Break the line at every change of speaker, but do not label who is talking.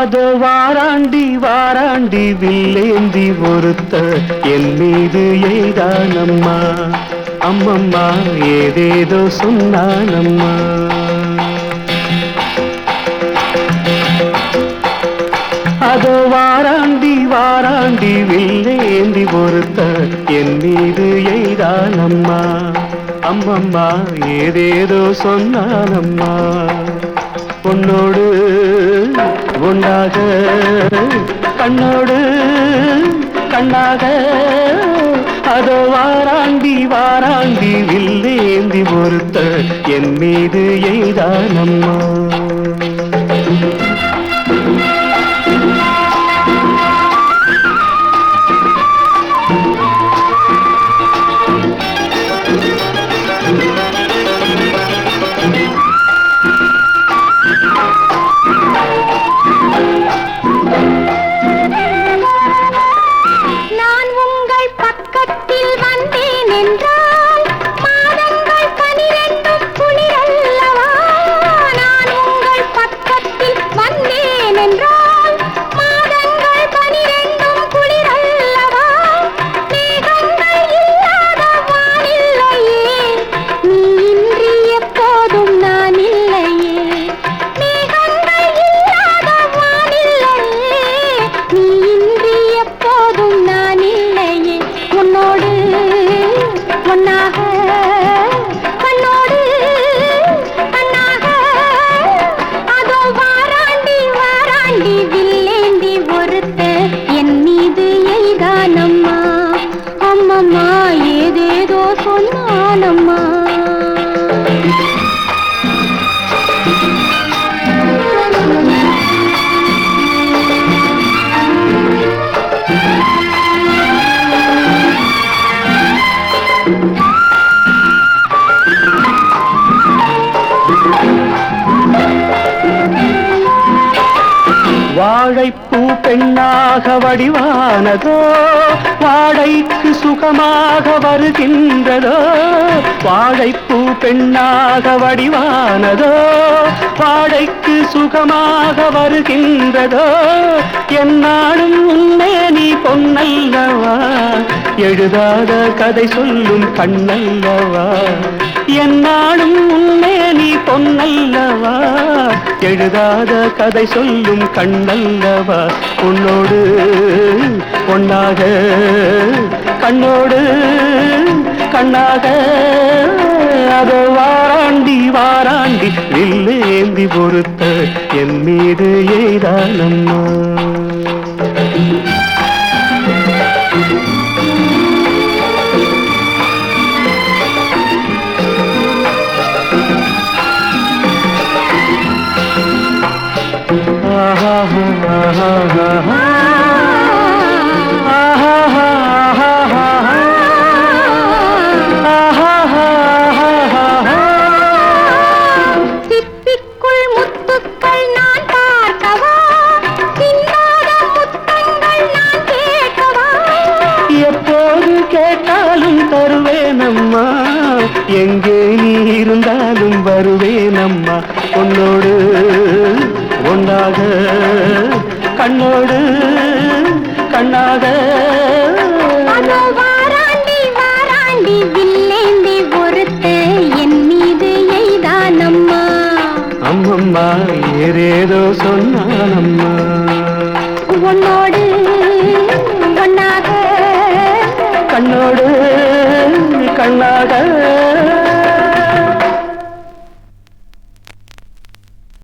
அதோ வாராண்டி வாராண்டி வில்லேந்தி ஒருத்த என் மீது எய்தானம்மா. அம்மம்மா ஏதேதோ சொன்னானம்மா. அதோ வாராண்டி வாராண்டி வில்லேந்தி ஒருத்த என் மீது எய்தானம்மா. அம்மம்மா ஏதேதோ சொன்னானம்மா. பொன்னோடு ஒன்றாக கண்ணோடு கண்ணாக அதோ வாராண்டி வாராண்டி வில்லேந்தி ஒருத்த என் மீது எய்தானம்மா. வாழைப்பூ பெண்ணாக வடிவானதோ வாடைக்கு சுகமாக வருகின்றதோ. வாழைப்பூ பெண்ணாக வடிவானதோ வாடைக்கு சுகமாக வருகின்றதோ. என்னாலும் உன்னை நீ பொன்னல்லவா எழுதாத கதை சொல்லும் கண்ணல்லவா. என்னாலும் உன்னை நீ பொன்னல்லவா எழுதாத கதை சொல்லும் கண்ணல்லவா. உன்னோடு பொன்னாக கண்ணோடு கண்ணாக அதோ வாராண்டி வாராண்டி வில்லேந்தி பொறுத்த என் மீது எய்தானம்மா.
சிப்பிக்குள் முத்துக்கள் நான் பார்க்கவா, சிந்தாத முத்தங்கள் நான் கேட்கவா.
எப்போது கேட்டாலும் தருவேனம்மா, எங்கே நீ இருந்தாலும் வருவேனம்மா. உன்னோடு ஒன்றாக கண்ணோடு கண்ணாக
வாராண்டி வாராண்டி வில்லேந்தி ஒருத்த என் மீது எய்தானம்மா.
அம்மம்மா ஏதேதோ சொன்னானம்மா.
உன்னோடு ஒன்னாக
கண்ணோடு கண்ணாக